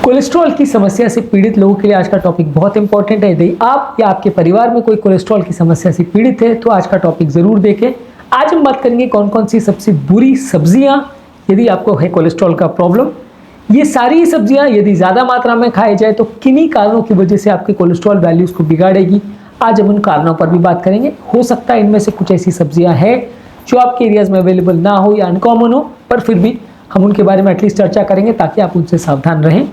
Cholesterol की समस्या से पीड़ित लोगों के लिए आज का टॉपिक बहुत इंपॉर्टेंट है। यदि आप या आपके परिवार में कोई कोलेस्ट्रॉल की समस्या से पीड़ित है तो आज का टॉपिक जरूर देखें। आज हम बात करेंगे कौन कौन सी सबसे बुरी सब्जियां यदि आपको है कोलेस्ट्रॉल का प्रॉब्लम। ये सारी सब्जियां यदि ज़्यादा मात्रा में खाई जाए तो किन्हीं कारणों की वजह से आपके कोलेस्ट्रॉल वैल्यूज़ को बिगाड़ेगी। आज हम उन कारणों पर भी बात करेंगे। हो सकता है इनमें से कुछ ऐसी सब्जियां हैं जो आपके एरियाज़ में अवेलेबल ना हो या अनकॉमन हो, पर फिर भी हम उनके बारे में एटलीस्ट चर्चा करेंगे ताकि आप उनसे सावधान रहें।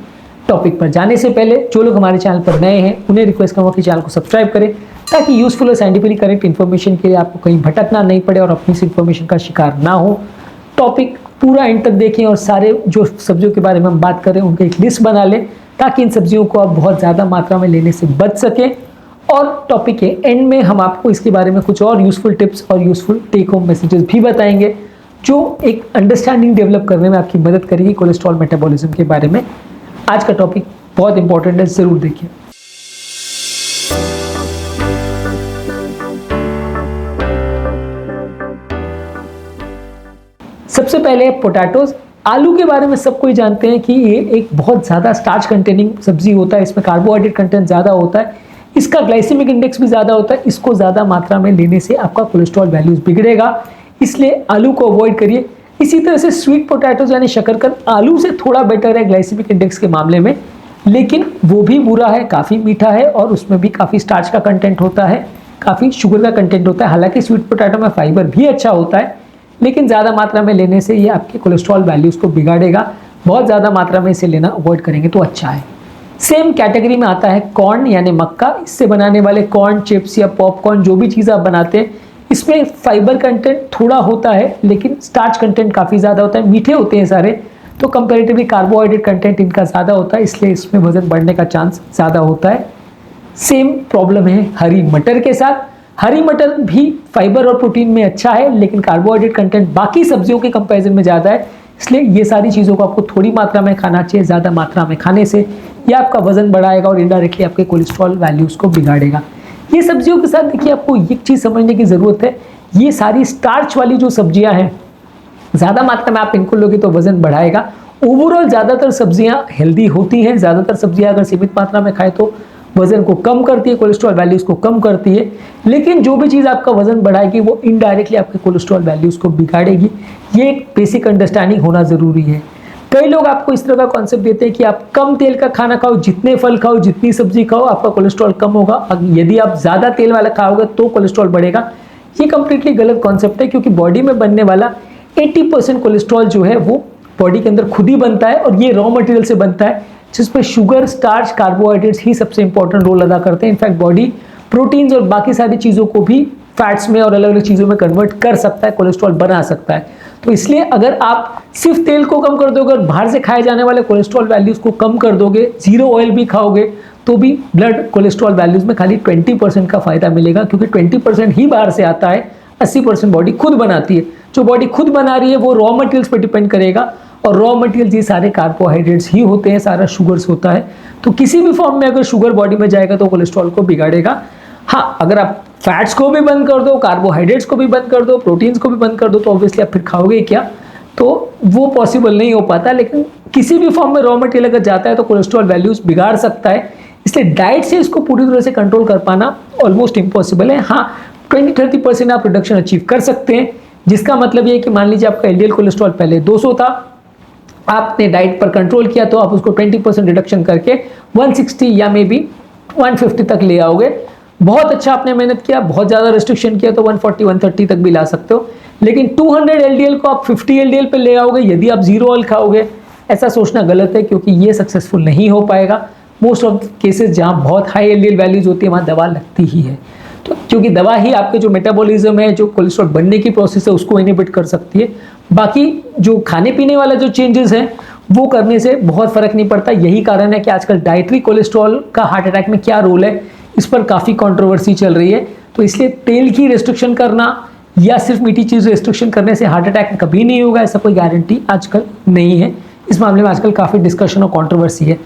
टॉपिक पर जाने से पहले जो लोग हमारे चैनल पर नए हैं उन्हें रिक्वेस्ट करूँगा कि चैनल को सब्सक्राइब करें ताकि यूजफुल और साइंटिफिकली करेक्ट इन्फॉर्मेशन के लिए आपको कहीं भटकना नहीं पड़े और अपनी इस इन्फॉर्मेशन का शिकार ना हो। टॉपिक पूरा एंड तक देखें और सारे जो सब्जियों के बारे में हम बात करें उनकी एक लिस्ट बना लें ताकि इन सब्जियों को आप बहुत ज़्यादा मात्रा में लेने से बच सकें। और टॉपिक के एंड में हम आपको इसके बारे में कुछ और यूजफुल टिप्स और यूजफुल टेक होम मैसेजेस भी बताएंगे जो एक अंडरस्टैंडिंग डेवलप करने में आपकी मदद करेगी कोलेस्ट्रॉल मेटाबॉलिज्म के बारे में। आज का टॉपिक बहुत इंपॉर्टेंट है, जरूर देखिए। सबसे पहले पोटैटोज। आलू के बारे में सब कोई जानते हैं कि ये एक बहुत ज़्यादा स्टार्च कंटेनिंग सब्जी होता है, इसमें कार्बोहाइड्रेट कंटेंट ज़्यादा होता है, इसका ग्लाइसेमिक इंडेक्स भी ज़्यादा होता है। इसको ज़्यादा मात्रा में लेने से आपका कोलेस्ट्रॉल वैल्यूज बिगड़ेगा, इसलिए आलू को अवॉइड करिए। इसी तरह से स्वीट पोटैटोज यानी शकरकंद आलू से थोड़ा बेटर है ग्लाइसेमिक इंडेक्स के मामले में, लेकिन वो भी बुरा है, काफ़ी मीठा है और उसमें भी काफ़ी स्टार्च का कंटेंट होता है, काफ़ी शुगर का कंटेंट होता है। हालांकि स्वीट पोटैटो में फाइबर भी अच्छा होता है, लेकिन ज़्यादा मात्रा में लेने से ये आपके कोलेस्ट्रॉल वैल्यूज़ को बिगाड़ेगा। बहुत ज़्यादा मात्रा में इसे लेना अवॉइड करेंगे तो अच्छा है। सेम कैटेगरी में आता है कॉर्न यानी मक्का। इससे बनाने वाले कॉर्न चिप्स या पॉपकॉर्न जो भी चीज़ आप बनाते हैं, इसमें फाइबर कंटेंट थोड़ा होता है लेकिन स्टार्च कंटेंट काफ़ी ज़्यादा होता है, मीठे होते हैं सारे, तो कंपैरेटिवली कार्बोहाइड्रेट कंटेंट इनका ज़्यादा होता है, इसलिए इसमें वजन बढ़ने का चांस ज़्यादा होता है। सेम प्रॉब्लम है हरी मटर के साथ। हरी मटर भी फाइबर और प्रोटीन में अच्छा है, लेकिन कार्बोहाइड्रेट कंटेंट बाकी सब्जियों के कंपैरिजन में ज़्यादा है, इसलिए ये सारी चीज़ों को आपको थोड़ी मात्रा में खाना चाहिए। ज़्यादा मात्रा में खाने से ये आपका वजन बढ़ाएगा और इनडायरेक्टली आपके कोलेस्ट्रॉल वैल्यूज़ को बिगाड़ेगा। ये सब्जियों के साथ देखिए आपको एक चीज़ समझने की ज़रूरत है, ये सारी स्टार्च वाली जो सब्जियां हैं ज़्यादा मात्रा में आप इनको लोगे तो वजन बढ़ाएगा। ओवरऑल ज़्यादातर सब्जियां हेल्दी होती हैं, ज़्यादातर सब्जियां अगर सीमित मात्रा में खाएं तो वजन को कम करती है, कोलेस्ट्रॉल वैल्यूज़ को कम करती है, लेकिन जो भी चीज़ आपका वजन बढ़ाएगी वो इनडायरेक्टली आपके कोलेस्ट्रॉल वैल्यूज़ को बिगाड़ेगी। ये एक बेसिक अंडरस्टैंडिंग होना ज़रूरी है। कई लोग आपको इस तरह का कॉन्सेप्ट देते हैं कि आप कम तेल का खाना खाओ, जितने फल खाओ, जितनी सब्जी खाओ, आपका कोलेस्ट्रॉल कम होगा। यदि आप ज़्यादा तेल वाला खाओगे तो कोलेस्ट्रॉल बढ़ेगा। ये कंप्लीटली गलत कॉन्सेप्ट है, क्योंकि बॉडी में बनने वाला 80% कोलेस्ट्रॉल जो है वो बॉडी के अंदर खुद ही बनता है और ये रॉ मटेरियल से बनता है, जिसमें शुगर, स्टार्च, कार्बोहाइड्रेट्स ही सबसे इंपॉर्टेंट रोल अदा करते हैं। इनफैक्ट बॉडी प्रोटीन्स और बाकी सारी चीज़ों को भी फैट्स में और अलग अलग चीज़ों में कन्वर्ट कर सकता है, कोलेस्ट्रॉल बना सकता है। तो इसलिए अगर आप सिर्फ तेल को कम कर दोगे और बाहर से खाए जाने वाले कोलेस्ट्रॉल वैल्यूज़ को कम कर दोगे, जीरो ऑयल भी खाओगे, तो भी ब्लड कोलेस्ट्रॉल वैल्यूज़ में खाली 20% का फ़ायदा मिलेगा, क्योंकि 20% ही बाहर से आता है, 80% बॉडी खुद बनाती है। जो बॉडी खुद बना रही है वो रॉ मटेरियल्स पर डिपेंड करेगा, और रॉ मटेरियल्स ये सारे कार्बोहाइड्रेट्स ही होते हैं, सारा शुगर्स होता है। तो किसी भी फॉर्म में अगर शुगर बॉडी में जाएगा तो कोलेस्ट्रॉल को बिगाड़ेगा। हाँ, अगर आप फैट्स को भी बंद कर दो, कार्बोहाइड्रेट्स को भी बंद कर दो, प्रोटीन्स को भी बंद कर दो, तो ऑब्वियसली आप फिर खाओगे क्या, तो वो पॉसिबल नहीं हो पाता। लेकिन किसी भी फॉर्म में रॉ मटेरियल अगर जाता है तो कोलेस्ट्रॉल वैल्यूज बिगाड़ सकता है, इसलिए डाइट से इसको पूरी तरह से कंट्रोल कर पाना ऑलमोस्ट इम्पॉसिबल है। हाँ, 20-30% आप रिडक्शन अचीव कर सकते हैं, जिसका मतलब ये है कि मान लीजिए आपका एलडीएल कोलेस्ट्रॉल पहले 200 था, आपने डाइट पर कंट्रोल किया तो आप उसको 20% रिडक्शन करके 160 या मे बी 150 तक ले आओगे। बहुत अच्छा आपने मेहनत किया, बहुत ज़्यादा रिस्ट्रिक्शन किया तो 140-130 तक भी ला सकते हो, लेकिन 200 एलडीएल को आप 50 एलडीएल पे ले आओगे यदि आप जीरो ऑयल खाओगे। ऐसा सोचना गलत है, क्योंकि ये सक्सेसफुल नहीं हो पाएगा। मोस्ट ऑफ केसेस जहाँ बहुत हाई एलडीएल वैल्यूज होती है वहाँ दवा लगती ही है, तो क्योंकि दवा ही आपके जो मेटाबॉलिज्म है, जो कोलेस्ट्रॉल बनने की प्रोसेस है, उसको इनहिबिट कर सकती है। बाकी जो खाने पीने वाला जो चेंजेस हैं वो करने से बहुत फ़र्क नहीं पड़ता। यही कारण है कि आजकल डाइटरी कोलेस्ट्रॉल का हार्ट अटैक में क्या रोल है, इस पर काफ़ी कंट्रोवर्सी चल रही है। तो इसलिए तेल की रेस्ट्रिक्शन करना या सिर्फ मीठी चीज़ रेस्ट्रिक्शन करने से हार्ट अटैक कभी नहीं होगा, ऐसा कोई गारंटी आजकल नहीं है। इस मामले में आजकल काफ़ी डिस्कशन और कंट्रोवर्सी है।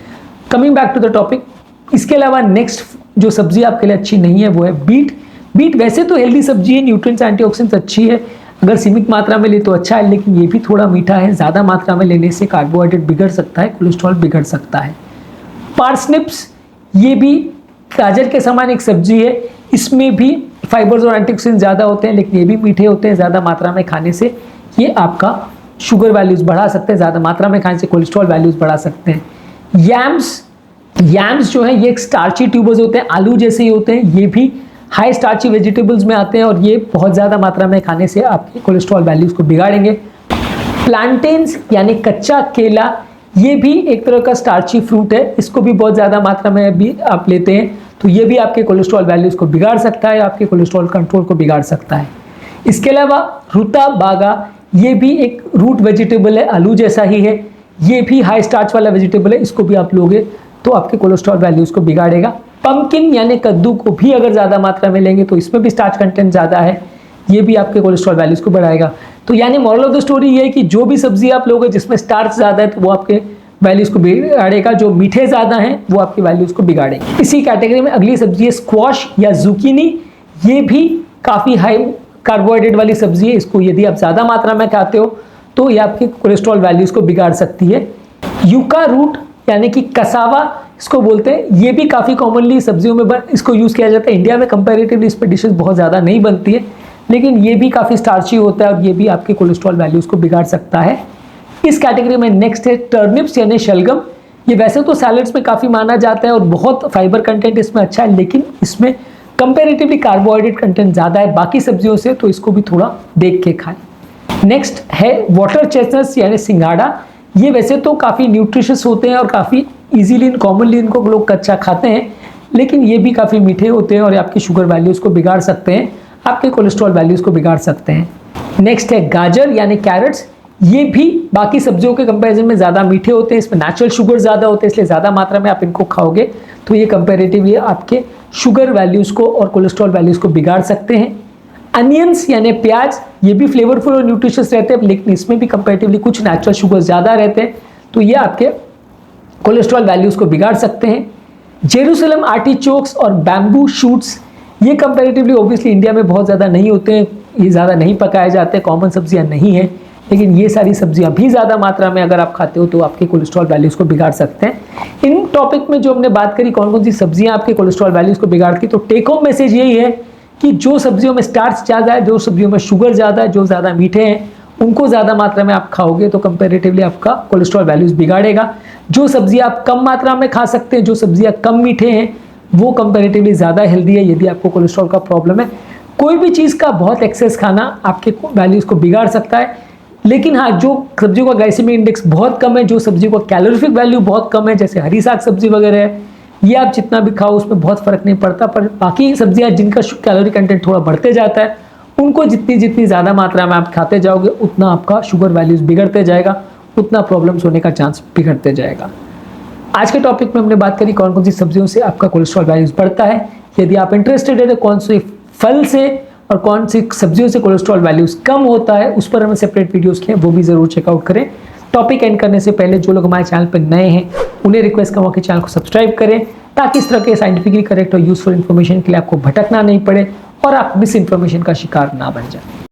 Coming back to the topic, इसके अलावा नेक्स्ट जो सब्जी आपके लिए अच्छी नहीं है वो है बीट। बीट वैसे तो हेल्दी सब्जी है, न्यूट्रिएंट्स, एंटीऑक्सीडेंट्स अच्छी है, अगर सीमित मात्रा में ले तो अच्छा है, लेकिन ये भी थोड़ा मीठा है। ज़्यादा मात्रा में लेने से कार्बोहाइड्रेट बिगड़ सकता है, कोलेस्ट्रॉल बिगड़ सकता है। पार्सनिप्स, ये भी गाजर के समान एक सब्जी है, इसमें भी फाइबर्स और एंटीऑक्सीडेंट ज़्यादा होते हैं, लेकिन ये भी मीठे होते हैं। ज़्यादा मात्रा में खाने से ये आपका शुगर वैल्यूज़ बढ़ा सकते हैं, ज़्यादा मात्रा में खाने से कोलेस्ट्रॉल वैल्यूज़ बढ़ा सकते हैं। यैम्स जो है ये एक स्टार्ची ट्यूबर्स होते हैं, आलू जैसे ही होते हैं, ये भी हाई स्टार्ची वेजिटेबल्स में आते हैं और ये बहुत ज़्यादा मात्रा में खाने से आपके कोलेस्ट्रॉल वैल्यूज़ को बिगाड़ेंगे। प्लांटेन्स यानी कच्चा केला, ये भी एक तरह का स्टार्ची फ्रूट है, इसको भी बहुत ज़्यादा मात्रा में भी आप लेते हैं तो ये भी आपके कोलेस्ट्रॉल वैल्यूज़ को बिगाड़ सकता है, आपके कोलेस्ट्रॉल कंट्रोल को बिगाड़ सकता है। इसके अलावा रुता बागा, ये भी एक रूट वेजिटेबल है, आलू जैसा ही है, ये भी हाई स्टार्च वाला वेजिटेबल है, इसको भी आप लोगे तो आपके कोलेस्ट्रॉल वैल्यूज़ को बिगाड़ेगा। पंपकिन यानी कद्दू को भी अगर ज़्यादा मात्रा में लेंगे तो इसमें भी स्टार्च कंटेंट ज़्यादा है, ये भी आपके कोलेस्ट्रॉल वैल्यूज़ को बढ़ाएगा। तो यानी मॉरल ऑफ द स्टोरी ये है कि जो भी सब्जी आप लोगे जिसमें स्टार्च ज़्यादा है तो वो आपके वैल्यूज़ को बिगाड़ेगा, जो मीठे ज़्यादा हैं वो आपकी वैल्यूज़ को बिगाड़ेंगे। इसी कैटेगरी में अगली सब्जी है स्क्वाश या जुकीनी, ये भी काफ़ी हाई कार्बोहाइड्रेट वाली सब्जी है, इसको यदि आप ज़्यादा मात्रा में खाते हो तो ये आपके कोलेस्ट्रॉल वैल्यूज़ को बिगाड़ सकती है। यूका रूट यानी कि कसावा इसको बोलते हैं, ये भी काफ़ी कॉमनली सब्जियों में इसको यूज़ किया जाता है। इंडिया में कंपैरेटिवली इस पर डिशेज बहुत ज़्यादा नहीं बनती है, लेकिन ये भी काफ़ी स्टार्ची होता है और ये भी आपके कोलेस्ट्रॉल वैल्यूज़ को बिगाड़ सकता है। इस कैटेगरी में नेक्स्ट है टर्निप्स यानी शलगम, ये वैसे तो सैलड्स में काफ़ी माना जाता है और बहुत फाइबर कंटेंट इसमें अच्छा है, लेकिन इसमें कंपैरेटिवली कार्बोहाइड्रेट कंटेंट ज़्यादा है बाकी सब्जियों से, तो इसको भी थोड़ा देख के खाएं। नेक्स्ट है वाटर चेस्टनट्स यानी सिंघाड़ा, ये वैसे तो काफ़ी न्यूट्रिशियस होते हैं और काफ़ी इजीली कॉमनली इनको लोग कच्चा खाते हैं, लेकिन ये भी काफ़ी मीठे होते हैं और आपकी शुगर वैल्यूज़ को बिगाड़ सकते हैं, आपके कोलेस्ट्रॉल वैल्यूज़ को बिगाड़ सकते हैं। नेक्स्ट है गाजर यानी कैरेट्स, ये भी बाकी सब्जियों के कंपैरिजन में ज़्यादा मीठे होते हैं, इसमें नेचुरल शुगर ज़्यादा होते हैं, इसलिए ज़्यादा मात्रा में आप इनको खाओगे तो ये कंपैरेटिवली आपके शुगर वैल्यूज़ को और कोलेस्ट्रॉल वैल्यूज़ को बिगाड़ सकते हैं। अनियंस यानी प्याज, ये भी फ्लेवरफुल और न्यूट्रिशियस रहते हैं, लेकिन इसमें भी कंपैरेटिवली कुछ नेचुरल शुगर ज़्यादा रहते हैं, तो ये आपके कोलेस्ट्रॉल वैल्यूज़ को बिगाड़ सकते हैं। जेरूसलम आर्टिचोक्स और बैम्बू शूट्स, ये कंपैरेटिवली ऑब्वियसली इंडिया में बहुत ज़्यादा नहीं होते हैं, ये ज़्यादा नहीं पकाए जाते, कॉमन सब्जियां नहीं हैं, लेकिन ये सारी सब्जियां भी ज़्यादा मात्रा में अगर आप खाते हो तो आपके कोलेस्ट्रॉल वैल्यूज़ को बिगाड़ सकते हैं। इन टॉपिक में जो हमने बात करी कौन कौन सी सब्जियां आपके कोलेस्ट्रॉल वैल्यूज़ को बिगाड़ती, तो टेक होम मैसेज यही है कि जो सब्जियों में स्टार्च ज़्यादा है, जो सब्जियों में शुगर ज़्यादा है, जो ज़्यादा मीठे हैं, उनको ज़्यादा मात्रा में आप खाओगे तो कंपैरेटिवली आपका कोलेस्ट्रॉल वैल्यूज़ बिगाड़ेगा। जो सब्जियां आप कम मात्रा में खा सकते हैं, जो सब्जियां कम मीठे हैं, वो कंपैरेटिवली ज़्यादा हेल्दी है यदि आपको कोलेस्ट्रॉल का प्रॉब्लम है। कोई भी चीज़ का बहुत एक्सेस खाना आपके वैल्यूज़ को बिगाड़ सकता है, लेकिन हाँ, जो सब्जियों का ग्लाइसेमिक इंडेक्स बहुत कम है, जो सब्जियों का कैलोरीफिक वैल्यू बहुत कम है, जैसे हरी साग सब्जी वगैरह है, ये आप जितना भी खाओ उसमें बहुत फ़र्क नहीं पड़ता, पर बाकी सब्जियां जिनका कैलोरी कंटेंट थोड़ा बढ़ते जाता है, उनको जितनी ज़्यादा मात्रा में आप खाते जाओगे उतना आपका शुगर वैल्यूज़ बिगड़ते जाएगा, उतना प्रॉब्लम्स होने का चांस बिगड़ते जाएगा। आज के टॉपिक में हमने बात करी कौन कौन सी सब्जियों से आपका कोलेस्ट्रॉल वैल्यूज़ बढ़ता है। यदि आप इंटरेस्टेड है तो कौन से फल से और कौन सी सब्जियों से कोलेस्ट्रॉल वैल्यूज़ कम होता है, उस पर हमें सेपरेट वीडियोज़ किए, वो भी ज़रूर चेकआउट करें। टॉपिक एंड करने से पहले जो लोग हमारे चैनल पर नए हैं उन्हें रिक्वेस्ट करूँगा कि चैनल को सब्सक्राइब करें, ताकि इस तरह के साइंटिफिकली करेक्ट और यूजफुल इन्फॉर्मेशन के लिए आपको भटकना नहीं पड़े और आप मिस इन्फॉर्मेशन का शिकार ना बन जाए।